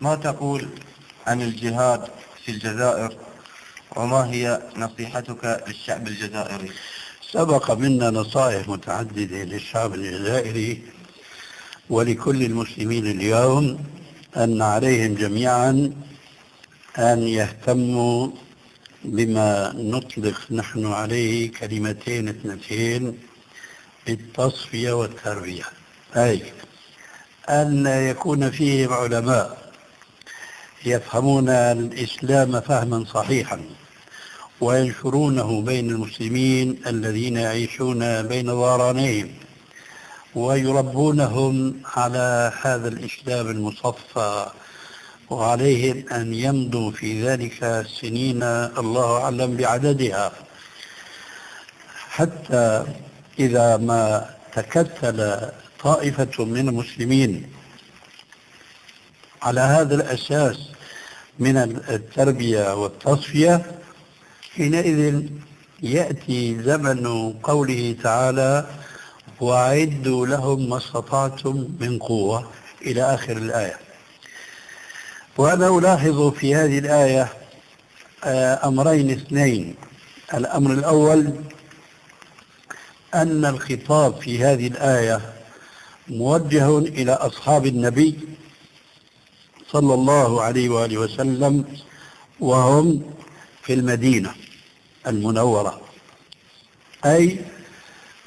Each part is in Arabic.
ما تقول عن الجهاد في الجزائر، وما هي نصيحتك للشعب الجزائري؟ سبق منا نصائح متعددة للشعب الجزائري ولكل المسلمين اليوم أن عليهم جميعا أن يهتموا بما نطلق نحن عليه كلمتين اثنتين: التصفية والتربية. أي أن يكون فيهم علماء يفهمون الإسلام فهما صحيحا وينشرونه بين المسلمين الذين يعيشون بين ظهرانيهم، ويربونهم على هذا الإسلام المصفى، وعليهم أن يمضوا في ذلك سنين الله أعلم بعددها، حتى إذا ما تكتل طائفة من المسلمين على هذا الأساس من التربية والتصفية، حينئذ يأتي زمن قوله تعالى: وأعدوا لهم ما استطعتم من قوة، إلى آخر الآية. وأنا ألاحظ في هذه الآية أمرين اثنين. الأمر الأول أن الخطاب في هذه الآية موجه إلى أصحاب النبي صلى الله عليه وآله وسلم، وهم في المدينة المنورة، أي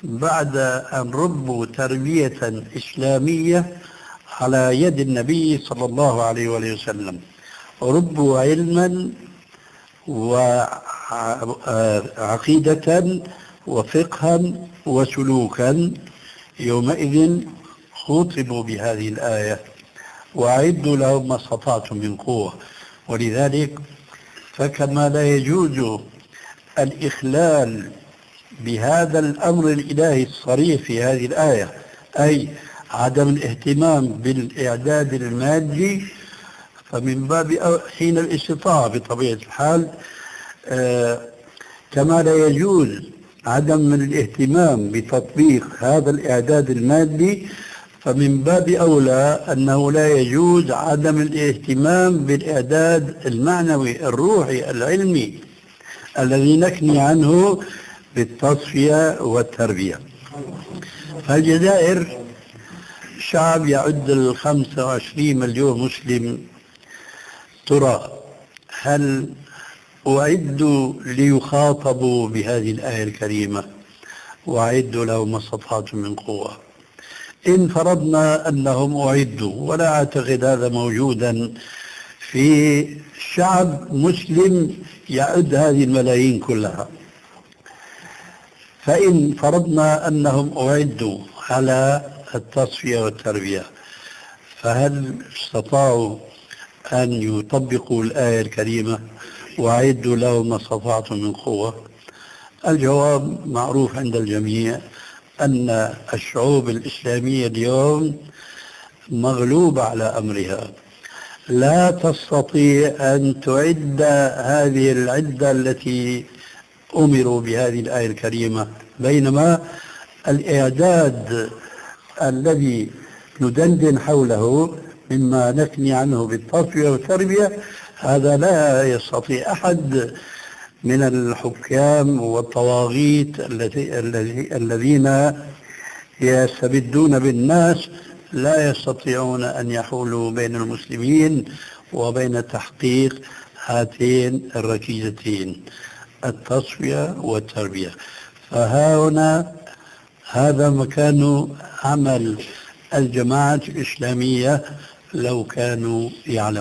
بعد أن ربوا تربية إسلامية على يد النبي صلى الله عليه وآله وسلم، ربوا علما وعقيدة وفقها وسلوكا. يومئذ خاطبوا بهذه الآية: وأعدوا لهم ما استطعتم من قوة. ولذلك فكما لا يجوز الإخلال بهذا الأمر الإلهي الصريح في هذه الآية، أي عدم الاهتمام بالإعداد المادي، فمن باب حين الاستطاعة بطبيعة الحال، كما لا يجوز عدم الاهتمام بتطبيق هذا الإعداد المادي، فمن باب أولى أنه لا يجوز عدم الاهتمام بالإعداد المعنوي الروحي العلمي الذي نكني عنه بالتصفية والتربية. فالجزائر شعب يعد 25 مليون مسلم. ترى هل أعدوا ليخاطبوا بهذه الآية الكريمة: وأعدوا لهم ما استطعتم من قوة؟ إن فرضنا أنهم أعدوا، ولا أعتقد هذا موجودا في شعب مسلم يعد هذه الملايين كلها، فإن فرضنا أنهم أعدوا على التصفية والتربية، فهل استطاعوا أن يطبقوا الآية الكريمة: وأعدوا لهم ما استطعتم من قوة؟ الجواب معروف عند الجميع، أن الشعوب الإسلامية اليوم مغلوبة على أمرها، لا تستطيع أن تعد هذه العدة التي أمروا بهذه الآية الكريمة، بينما الإعداد الذي ندندن حوله مما نثني عنه بالتصفية والتربية، هذا لا يستطيع أحد من الحكام والطواغيت الذين يستبدون بالناس، لا يستطيعون أن يحولوا بين المسلمين وبين تحقيق هاتين الركيزتين: التصفية والتربية. فهنا هذا مكان عمل الجماعة الإسلامية لو كانوا يعلمون.